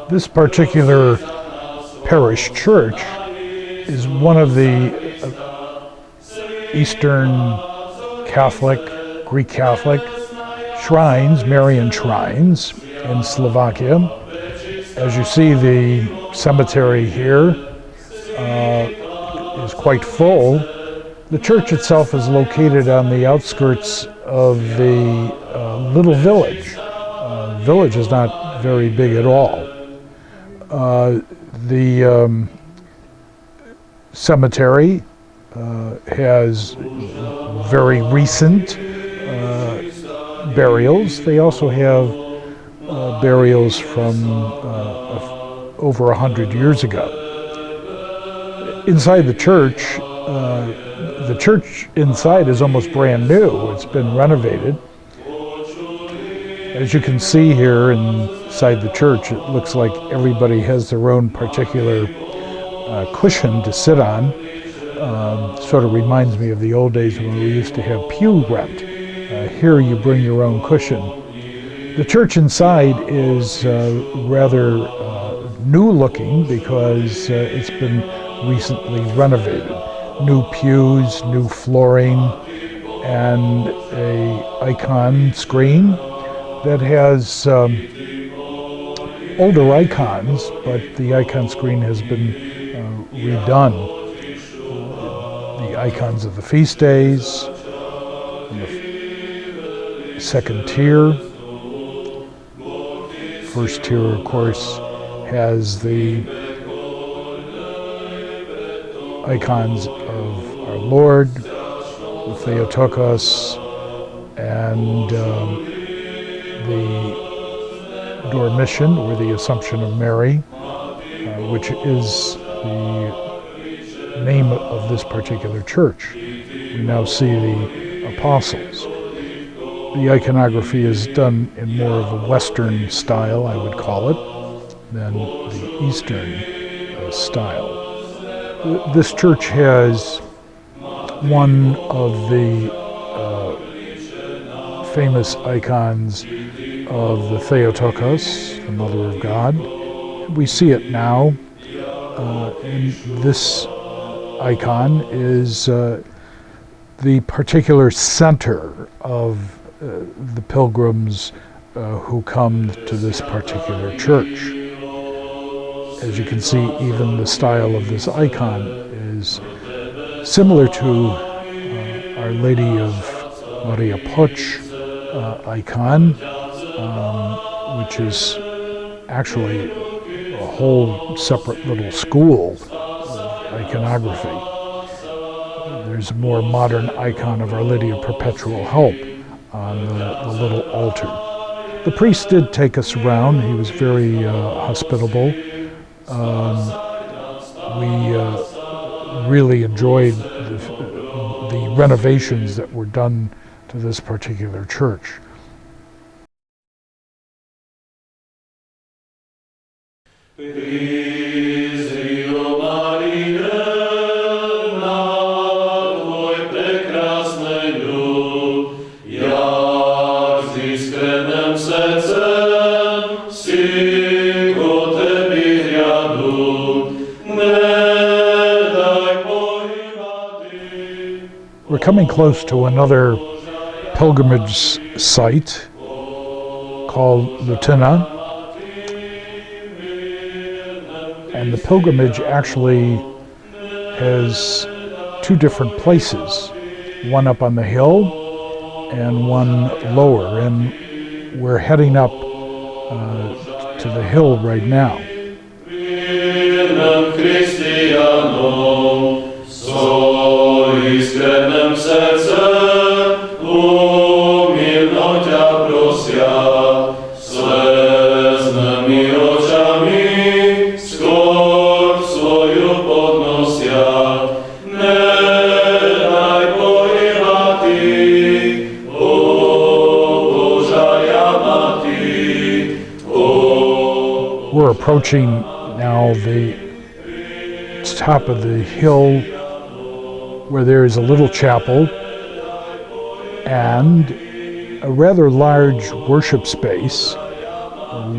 This particular parish church is one of the Eastern Catholic, Greek Catholic shrines, Marion shrines in Slovakia. As you see, the cemetery here is quite full. The church itself is located on the outskirts of the little village. The village is not very big at all. The cemetery has very recent burials. They also have burials from over 100 years ago. Inside the church inside is almost brand new. It's been renovated. As you can see here inside the church, it looks like everybody has their own particular cushion to sit on. Sort of reminds me of the old days when we used to have pew rent. Here you bring your own cushion. The church inside is rather new looking because it's been recently renovated. New pews, new flooring, and an icon screen that has older icons, but the icon screen has been redone. The icons of the feast days, the second tier. First tier, of course, has the icons of our Lord, the Theotokos, and the Dormition, or the Assumption of Mary, which is the name of this particular church. We now see the apostles. The iconography is done in more of a Western style, I would call it, than the Eastern style. This church has one of the famous icons of the Theotokos, the Mother of God. We see it now, and this icon is the particular center of the pilgrims who come to this particular church. As you can see, even the style of this icon is similar to Our Lady of Maria Poch icon, which is actually a whole separate little school of iconography. There's a more modern icon of Our Lady of Perpetual Help on the little altar. The priest did take us around. He was very hospitable. We really enjoyed the renovations that were done to this particular church. We're coming close to another pilgrimage site called Lutyna, and the pilgrimage actually has two different places, one up on the hill and one lower, and we're heading up to the hill right now. We're approaching now the top of the hill where there is a little chapel and a rather large worship space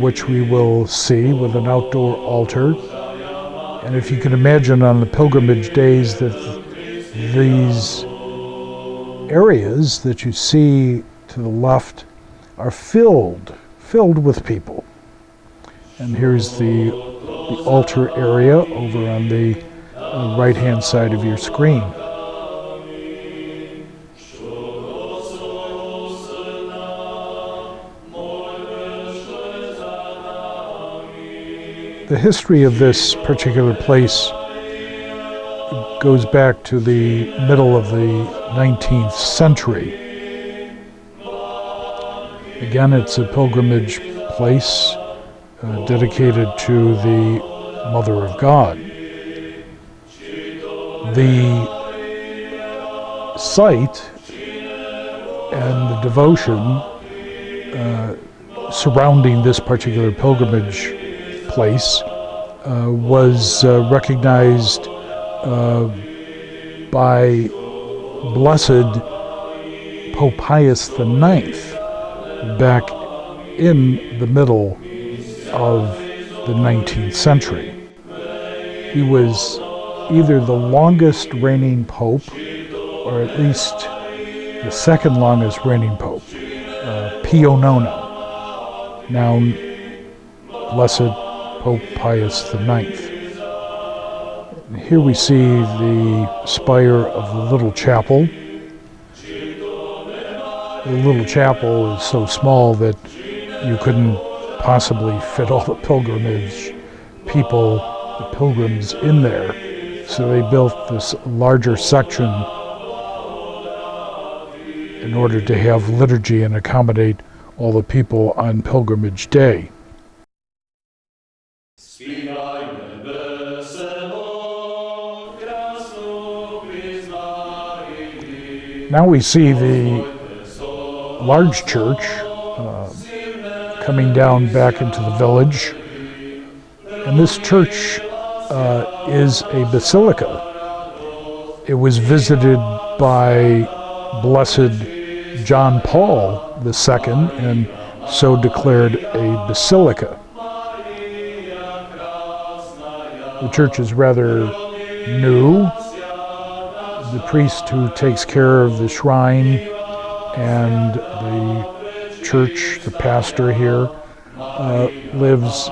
which we will see with an outdoor altar. And if you can imagine on the pilgrimage days that these areas that you see to the left are filled with people. And here's the altar area over on the right-hand side of your screen. The history of this particular place goes back to the middle of the 19th century. Again, it's a pilgrimage place dedicated to the Mother of God. The site and the devotion surrounding this particular pilgrimage place was recognized by Blessed Pope Pius IX back in the middle of the 19th century. He was either the longest reigning pope, or at least the second longest reigning pope, Pio IX, now Blessed Pope Pius IX. Here we see the spire of the little chapel. The little chapel is so small that you couldn't possibly fit all the pilgrims in there. So they built this larger section in order to have liturgy and accommodate all the people on pilgrimage day. Now we see the large church coming down back into the village. And this church is a basilica. It was visited by Blessed John Paul II and so declared a basilica. The church is rather new. The priest who takes care of the shrine and the church, the pastor here, lives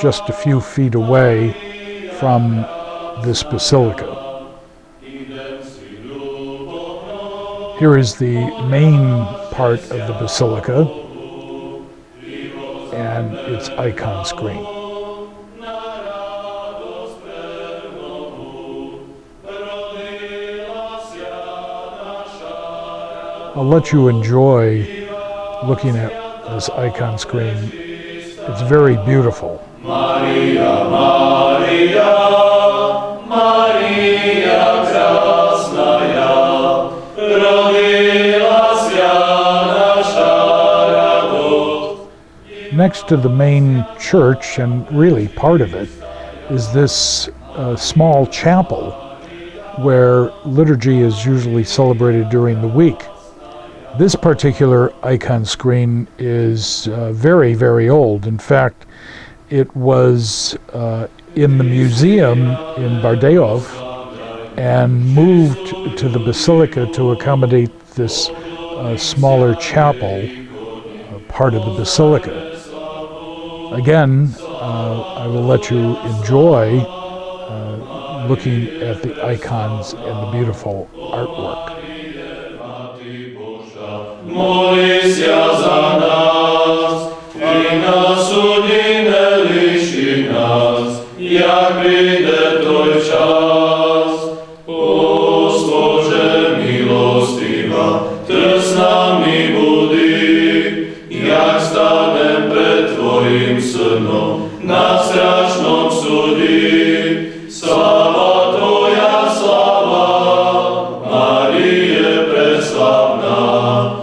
just a few feet away from this basilica. Here is the main part of the basilica and its icon screen. I'll let you enjoy looking at this icon screen. It's very beautiful. Maria, Maria, Maria krasnaya, rodilась nasza radość. Next to the main church, and really part of it, is this small chapel where liturgy is usually celebrated during the week. This particular icon screen is very, very old. In fact, it was in the museum in Bardejov and moved to the basilica to accommodate this smaller chapel, part of the basilica. Again, I will let you enjoy looking at the icons and the beautiful artwork. Молися за нас, і на суді не лиши нас, як прийде той час. Господже милостива, Ти з нами буди, як станем пред Твоїм Сином на страшном суді. Слава Твоя, слава, Маріє преславна,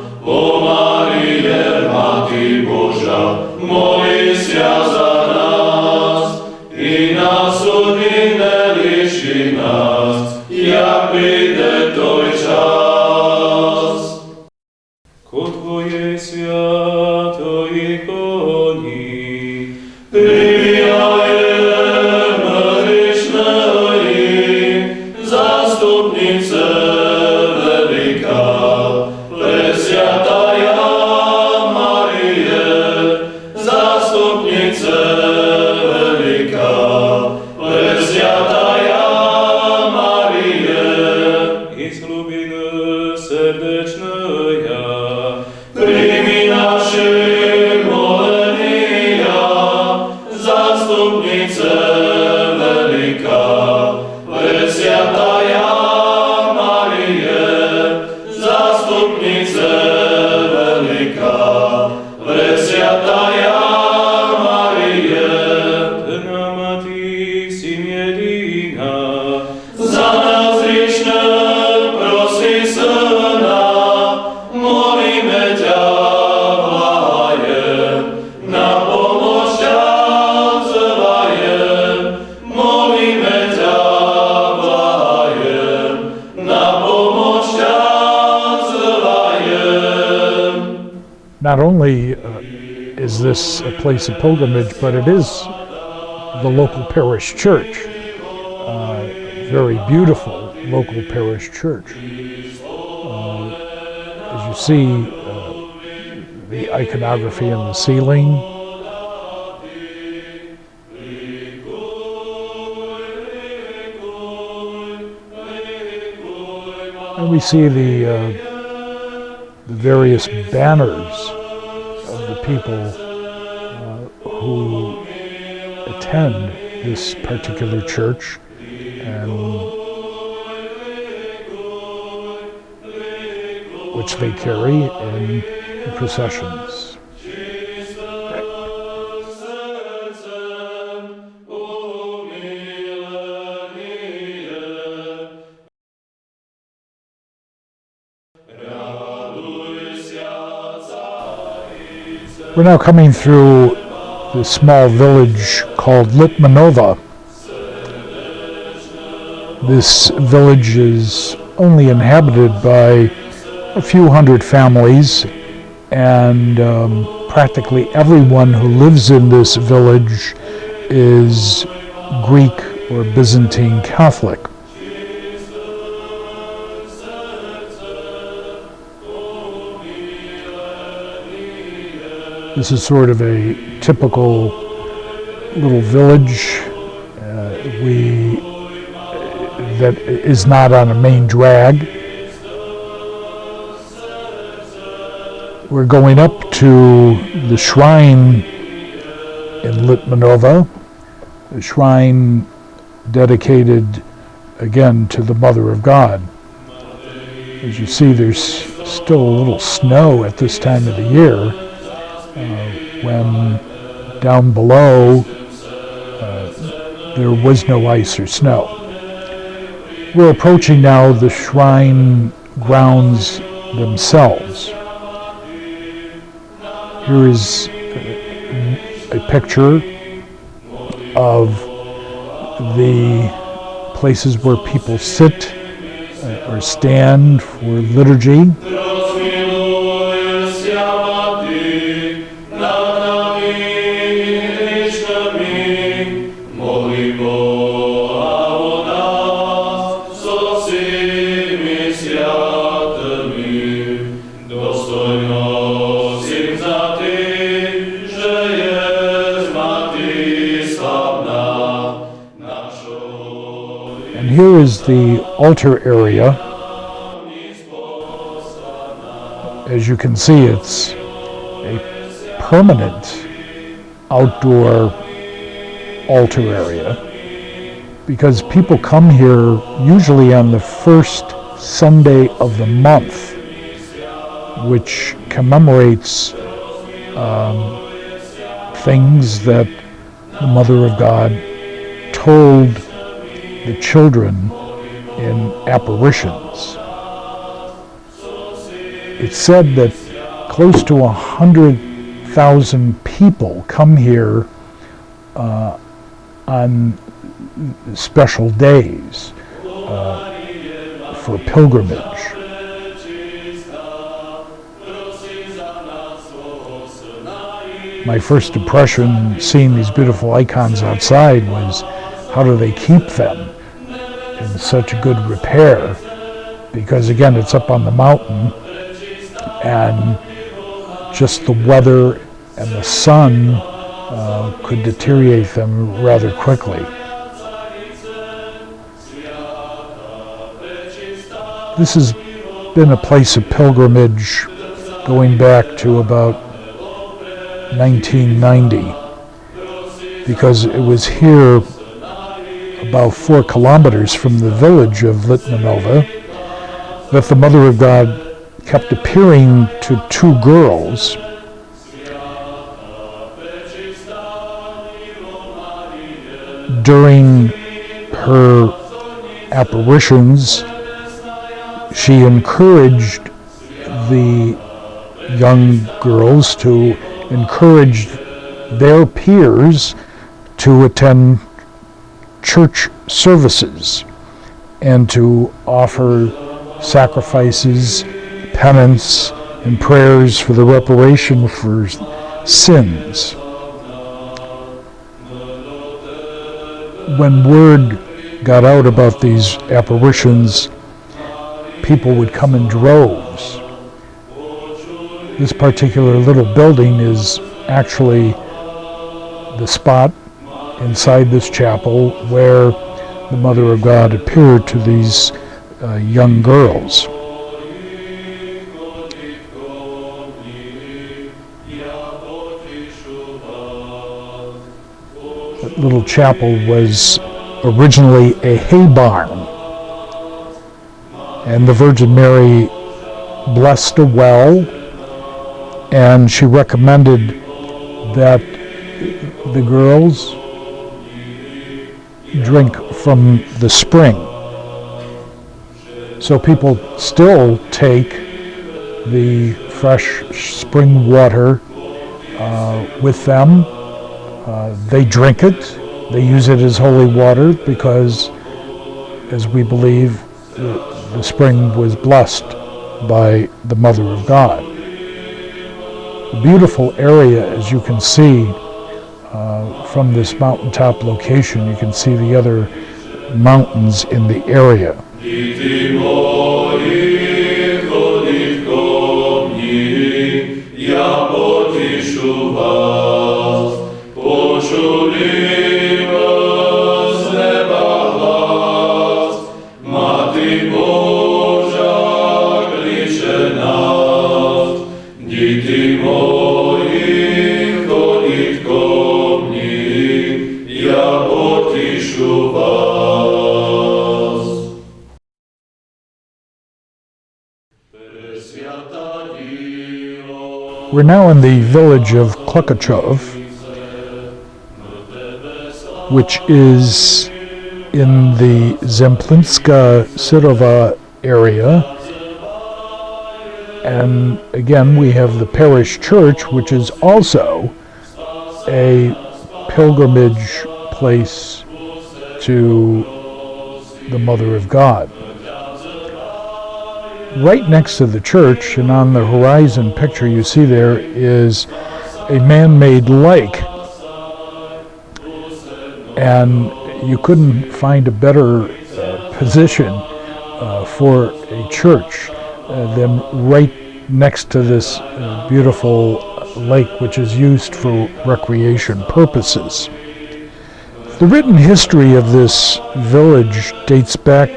Not only is this a place of pilgrimage, but it is the local parish church, very beautiful local parish church. As you see, the iconography in the ceiling, and we see the various banners of the people who attend this particular church, and which they carry in processions. We're now coming through the small village called Litmanova. This village is only inhabited by a few hundred families, and practically everyone who lives in this village is Greek or Byzantine Catholic. This is sort of a typical little village that is not on a main drag. We're going up to the shrine in Litmanova, a shrine dedicated again to the Mother of God. As you see, there's still a little snow at this time of the year, when down below there was no ice or snow. We're approaching now the shrine grounds themselves. Here is a picture of the places where people sit or stand for liturgy. And here is the altar area. As you can see, it's a permanent outdoor altar area, because people come here usually on the first Sunday of the month, which commemorates things that the Mother of God told the children in apparitions. It's said that close to 100,000 people come here on special days for pilgrimage. My first impression seeing these beautiful icons outside was, how do they keep them in such good repair? Because again, it's up on the mountain, and just the weather and the sun could deteriorate them rather quickly. This is been a place of pilgrimage going back to about 1990, because it was here about 4 kilometers from the village of Litmanova that the Mother of God kept appearing to 2 girls during her apparitions. She encouraged the young girls to encourage their peers to attend church services and to offer sacrifices, penance, and prayers for the reparation for sins. When word got out about these apparitions, people would come in droves. This particular little building is actually the spot inside this chapel where the Mother of God appeared to these young girls. That little chapel was originally a hay barn, and the Virgin Mary blessed a well, and she recommended that the girls drink from the spring. So people still take the fresh spring water with them. They drink it. They use it as holy water because, as we believe, the spring was blessed by the Mother of God. A beautiful area, as you can see from this mountaintop location. You can see the other mountains in the area. We're now in the village of Klokachov, which is in the Zemplinska Sidova area. And again, we have the parish church, which is also a pilgrimage place to the Mother of God. Right next to the church, and on the horizon picture you see there, is a man-made lake. And you couldn't find a better position for a church than right next to this beautiful lake, which is used for recreation purposes. The written history of this village dates back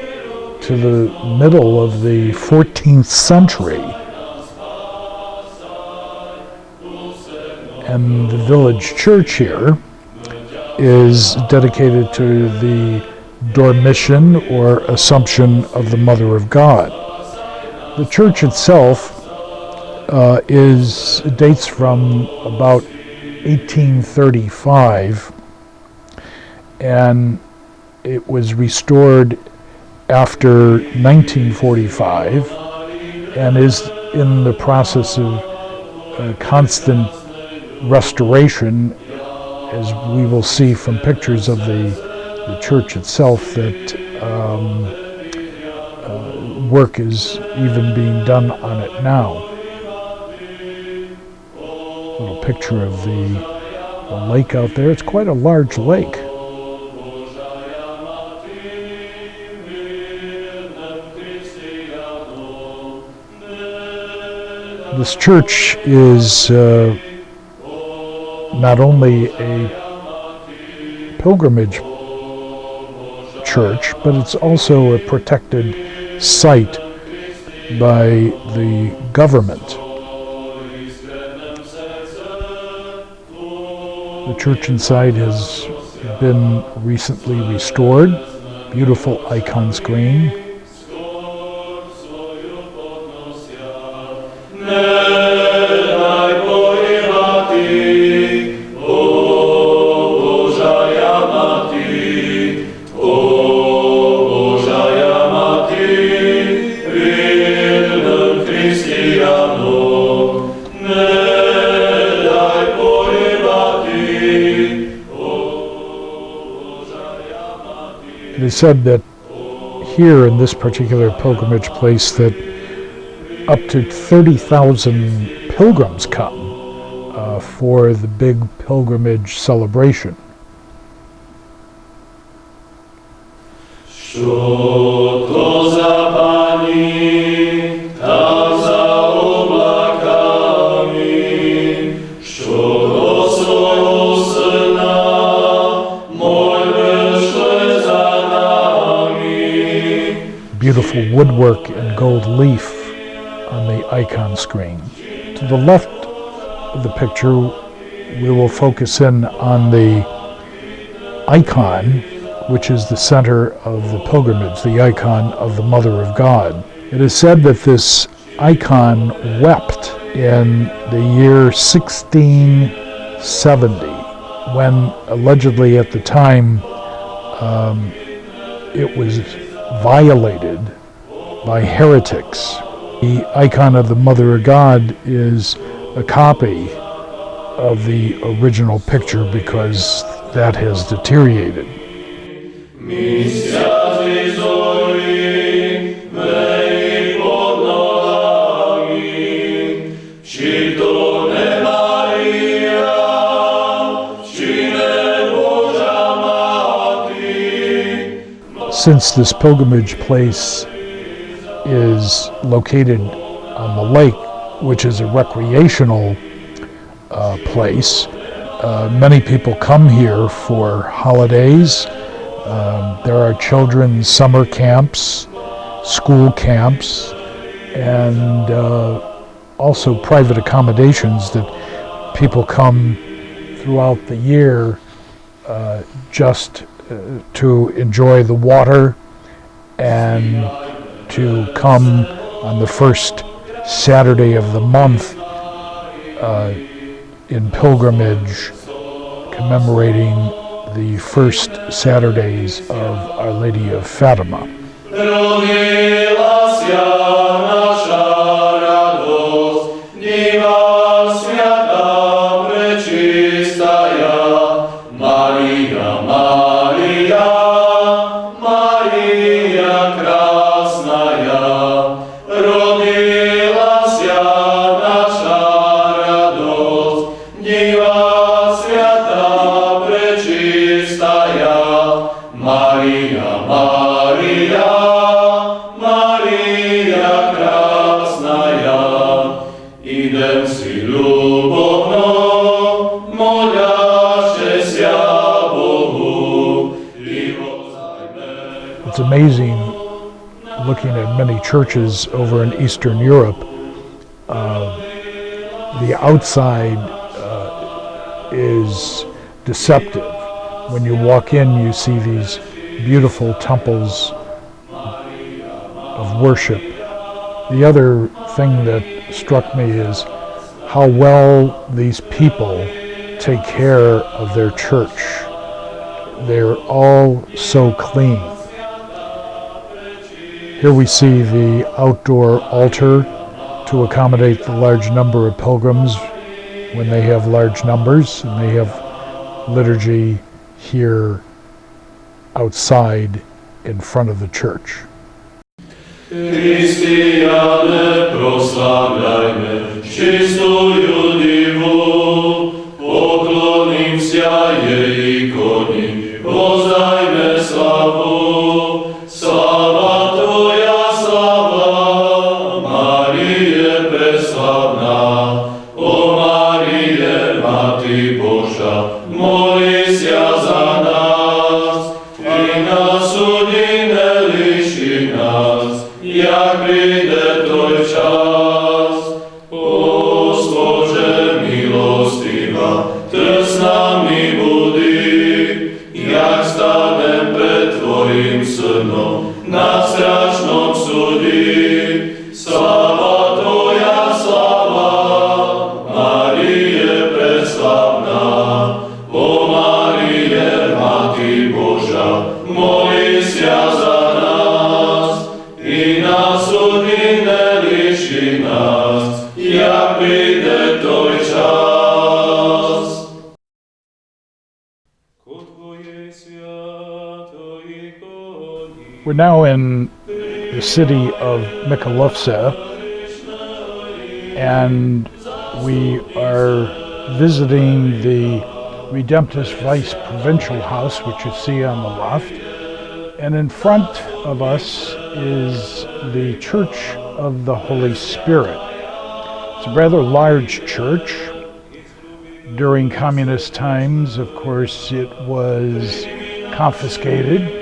to the middle of the 14th century. And the village church here is dedicated to the Dormition or Assumption of the Mother of God. The church itself dates from about 1835, and it was restored after 1945 and is in the process of constant restoration, as we will see from pictures of the church itself, that work is even being done on it now. A little picture of the lake out there. It's quite a large lake. This church is not only a pilgrimage church, but it's also a protected site by the government. The church inside has been recently restored. Beautiful icon screen. It is said that here in this particular pilgrimage place that up to 30,000 pilgrims come for the big pilgrimage celebration. Beautiful woodwork and gold leaf on the icon screen. To the left of the picture, we will focus in on the icon, which is the center of the pilgrimage, the icon of the Mother of God. It is said that this icon wept in the year 1670, when allegedly at the time it was violated by heretics. The icon of the Mother of God is a copy of the original picture because that has deteriorated. Since this pilgrimage place is located on the lake, which is a recreational place, many people come here for holidays. There are children's summer camps, school camps, and also private accommodations that people come throughout the year just to enjoy the water and to come on the first Saturday of the month in pilgrimage, commemorating the first Saturdays of Our Lady of Fatima. It's amazing looking at many churches over in Eastern Europe. The outside is deceptive. When you walk in, you see these beautiful temples of worship. The other thing that struck me is how well these people take care of their church. They're all so clean. Here we see the outdoor altar to accommodate the large number of pilgrims when they have large numbers, and they have liturgy here outside in front of the church. Chrystiane proslavljajme, čistую divu, poklonimся jej ikoni, vozdajme slavu, slava Tvoja, slava, Marije preslavná, o Marije, Mati Boža, molisja za nas, i na sudi ne liši nas, jak príde to We're now in the city of Michalovce, and we are visiting the Redemptorist Vice Provincial House, which you see on the left. And in front of us is the Church of the Holy Spirit. It's a rather large church. During communist times, of course, it was confiscated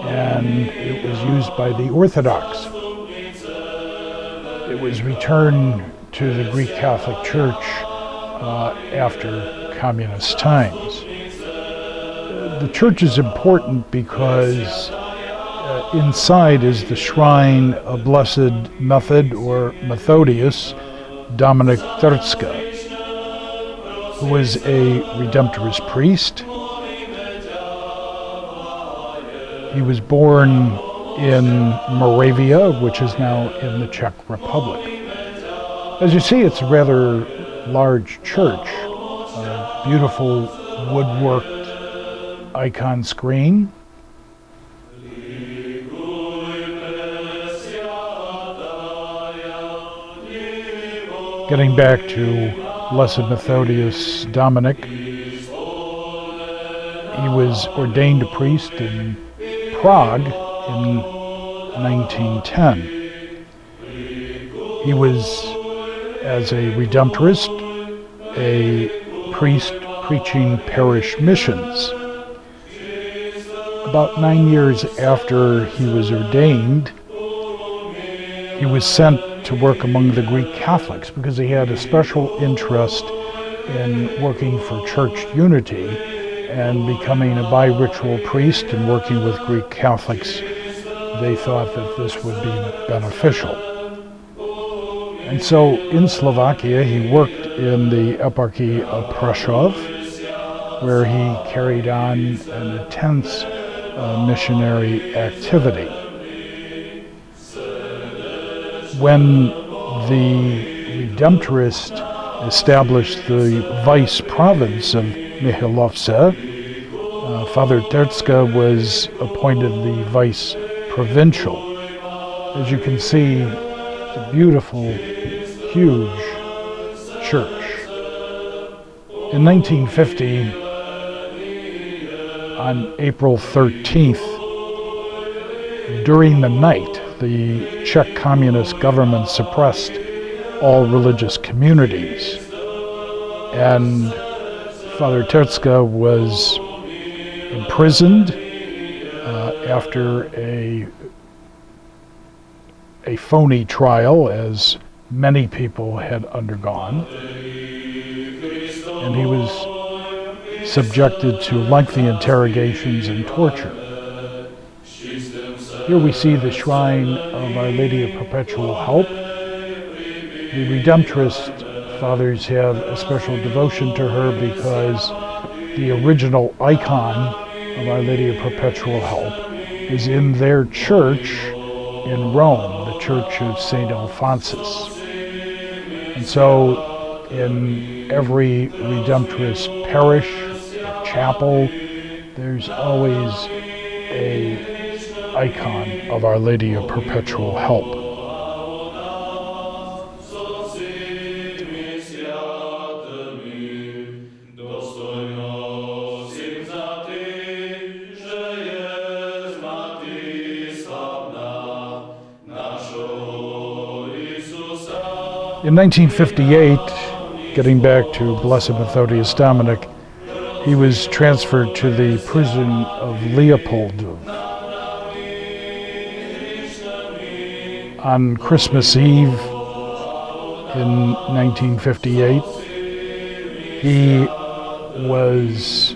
and it was used by the Orthodox. It was returned to the Greek Catholic Church after communist times. The church is important because inside is the shrine of Blessed Method or Methodius Dominic Tertska, who was a Redemptorist priest. He was born in Moravia, which is now in the Czech Republic. As you see, it's a rather large church, a beautiful woodworked icon screen. Getting back to Blessed Methodius Dominic, he was ordained a priest in Prague in 1910. He was, as a Redemptorist, a priest preaching parish missions. About 9 years after he was ordained, he was sent to work among the Greek Catholics because he had a special interest in working for church unity and becoming a bi-ritual priest and working with Greek Catholics. They thought that this would be beneficial. And so in Slovakia, he worked in the eparchy of Prešov, where he carried on an intense missionary activity. When the Redemptorists established the vice province of Michalovce, Father Tertska was appointed the vice provincial. As you can see, it's a beautiful, huge church. In 1950, on April 13th, during the night, the Czech communist government suppressed all religious communities, and Father Tertska was imprisoned after a phony trial, as many people had undergone, and he was subjected to lengthy interrogations and torture. Here we see the shrine of Our Lady of Perpetual Help. The Redemptorist fathers have a special devotion to her because the original icon of Our Lady of Perpetual Help is in their church in Rome, the Church of St. Alphonsus. And so in every Redemptorist parish or chapel, there's always a icon of Our Lady of Perpetual Help. In 1958, getting back to Blessed Methodius Dominic, he was transferred to the prison of Leopold. On Christmas Eve in 1958, he was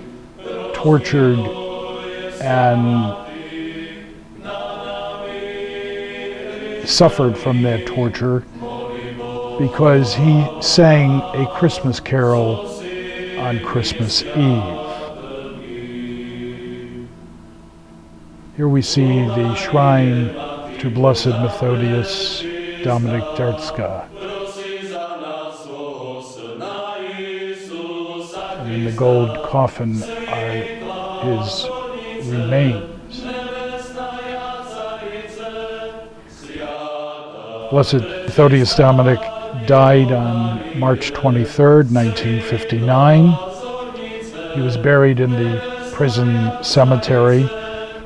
tortured and suffered from that torture because he sang a Christmas carol on Christmas Eve. Here we see the shrine to Blessed Methodius Dominic Tertska. And in the gold coffin are his remains. Blessed Methodius Dominic died on March 23rd, 1959. He was buried in the prison cemetery,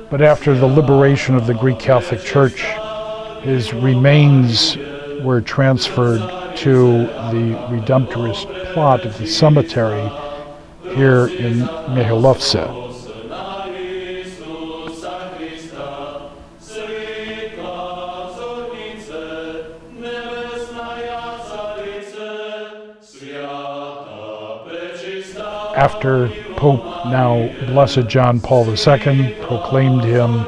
but after the liberation of the Greek Catholic Church, his remains were transferred to the Redemptorist plot of the cemetery here in Michalovce. After Pope, now Blessed John Paul II, proclaimed him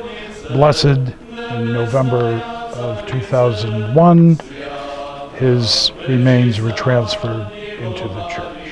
blessed in November of 2001, his remains were transferred into the church.